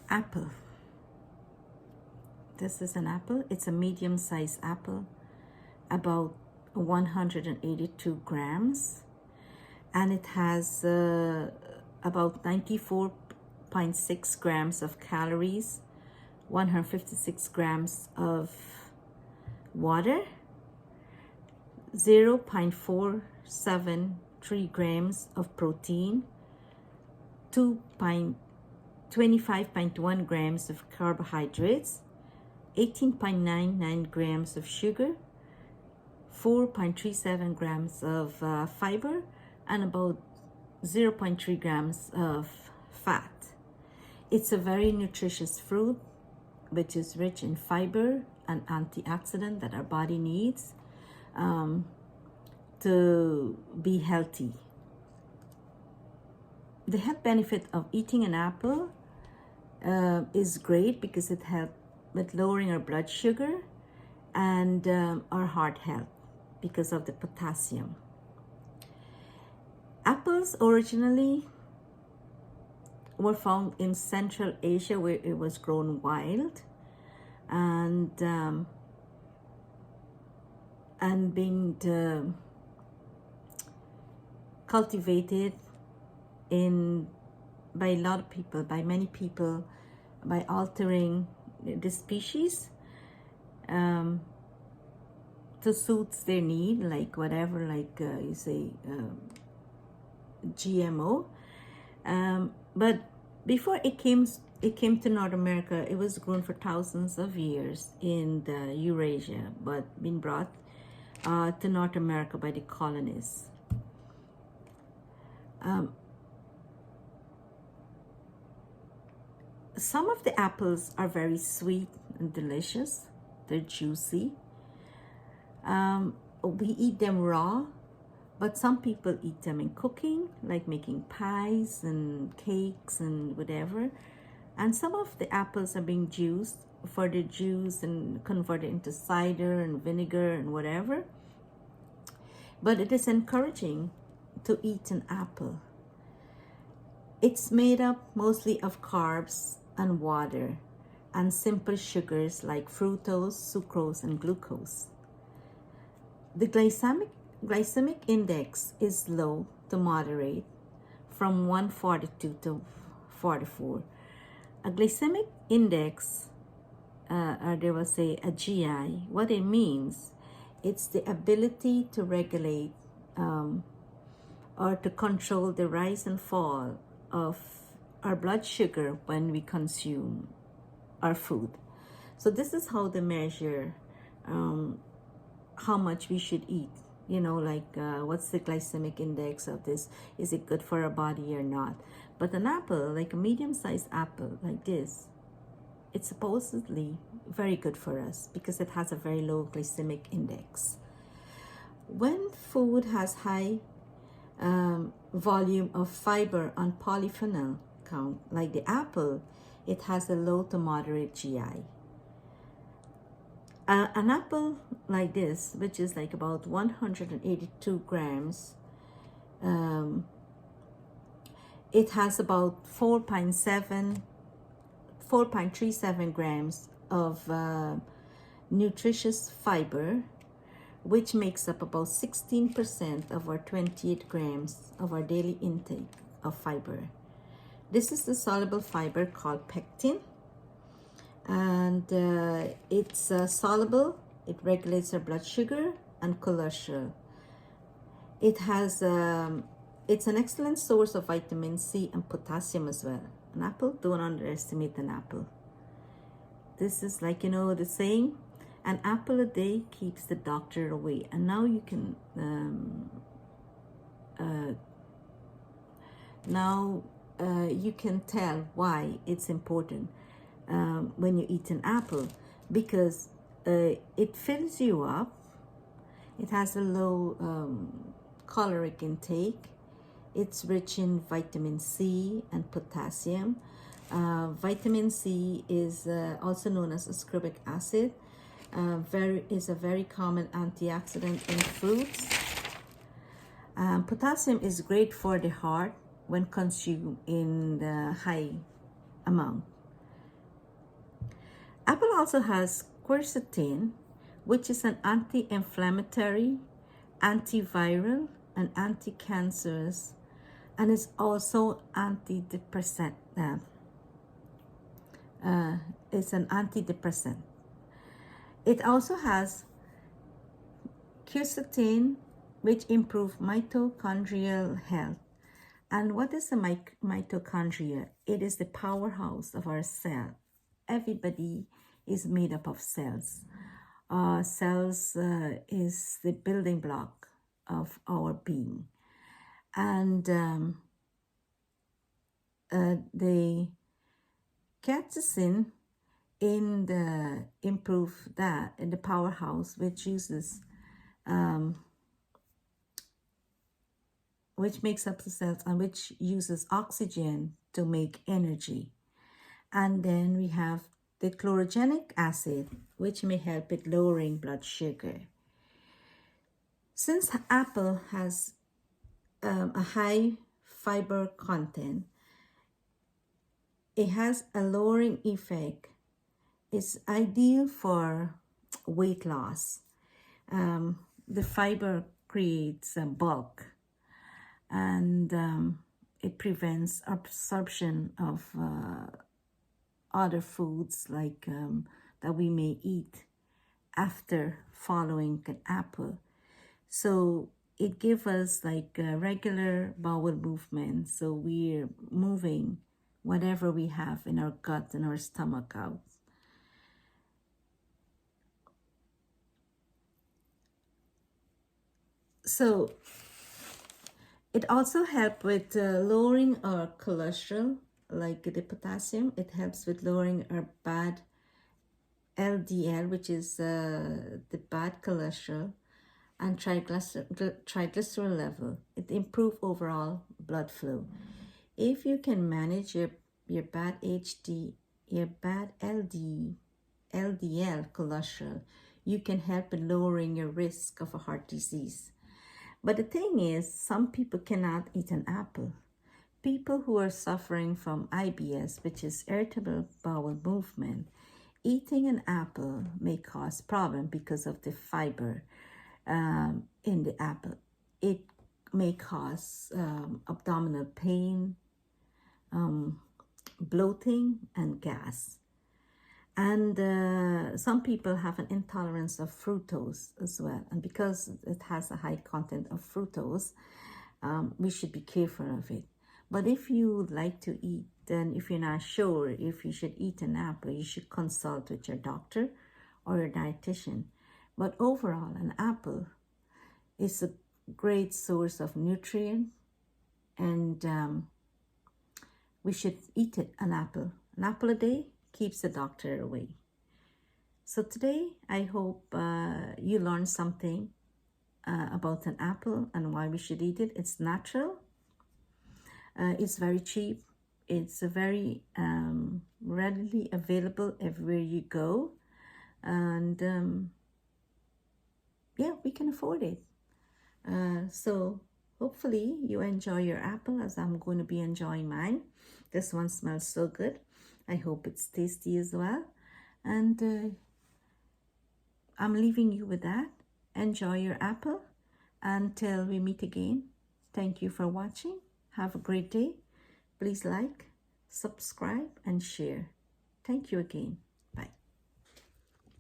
Apple. This is an apple. It's a medium-sized apple, about 182 grams, and it has about 94.6 grams of calories, 156 grams of water, 0.473 grams of protein, 25.1 grams of carbohydrates, 18.99 grams of sugar, 4.37 grams of fiber, and about 0.3 grams of fat. It's a very nutritious fruit, which is rich in fiber and antioxidant that our body needs to be healthy. The health benefit of eating an apple is great because it helps with lowering our blood sugar and our heart health because of the potassium. Apples originally were found in Central Asia, where it was grown wild and being cultivated by a lot of people, by many people, by altering the species to suit their need, like whatever, like you say GMO. But before it came to North America, it was grown for thousands of years in the Eurasia, but been brought to North America by the colonists. Some of the apples are very sweet and delicious. They're juicy. We eat them raw, but some people eat them in cooking, like making pies and cakes and whatever. And some of the apples are being juiced for the juice and converted into cider and vinegar and whatever. But it is encouraging to eat an apple. It's made up mostly of carbs and water and simple sugars like fructose, sucrose, and glucose. The glycemic index is low to moderate, from 142 to 44. A glycemic index, or they will say a GI, what it means, it's the ability to regulate or to control the rise and fall of our blood sugar when we consume our food. So this is how they measure how much we should eat. You know, like what's the glycemic index of this? Is it good for our body or not? But an apple, like a medium-sized apple like this, it's supposedly very good for us because it has a very low glycemic index. When food has high volume of fiber and polyphenol count, like the apple, it has a low to moderate GI. An apple like this, which is like about 182 grams, it has about 4.37 grams of nutritious fiber, which makes up about 16% of our 28 grams of our daily intake of fiber. This is the soluble fiber called pectin, and it's soluble. It regulates our blood sugar and cholesterol. It has it's an excellent source of vitamin C and potassium as well. An apple, don't underestimate an apple. This is like, you know, the saying, an apple a day keeps the doctor away. And now you can you can tell why it's important when you eat an apple, because it fills you up. It has a low caloric intake. It's rich in vitamin C and potassium. Vitamin C is also known as ascorbic acid. Is a very common antioxidant in fruits. Potassium is great for the heart when consumed in the high amount. Apple also has quercetin, which is an anti-inflammatory, antiviral, and anti-cancerous, and is also antidepressant. It's an antidepressant. It also has quercetin, which improve mitochondrial health. And what is the mitochondria? It is the powerhouse of our cell. Everybody is made up of cells. Cells is the building block of our being. And the catechin in the improve that in the powerhouse, which uses which makes up the cells and which uses oxygen to make energy. And then we have the chlorogenic acid, which may help with lowering blood sugar. Since apple has a high fiber content, it has a lowering effect. It's ideal for weight loss. The fiber creates a bulk, and it prevents absorption of other foods like that we may eat after following an apple. So it gives us like a regular bowel movement. So we're moving whatever we have in our gut and our stomach out. So it also helps with lowering our cholesterol, like the potassium. It helps with lowering our bad LDL, which is the bad cholesterol, and triglycerol level. It improves overall blood flow. If you can manage your bad your bad LDL cholesterol, you can help in lowering your risk of a heart disease. But the thing is, some people cannot eat an apple. People who are suffering from IBS, which is irritable bowel movement, eating an apple may cause problem because of the fiber in the apple. It may cause abdominal pain, bloating, and gas. And some people have an intolerance of fructose as well. And because it has a high content of fructose, we should be careful of it. But if you like to eat, then if you're not sure if you should eat an apple, you should consult with your doctor or your dietitian. But overall, an apple is a great source of nutrient, and we should eat it, an apple. An apple a day keeps the doctor away. So today, I hope you learned something about an apple and why we should eat it. It's natural. It's very cheap. It's very readily available everywhere you go. And yeah, we can afford it. So hopefully you enjoy your apple as I'm going to be enjoying mine. This one smells so good. I hope it's tasty as well. And I'm leaving you with that. Enjoy your apple. Until we meet again, thank you for watching. Have a great day. Please like, subscribe, and share. Thank you again.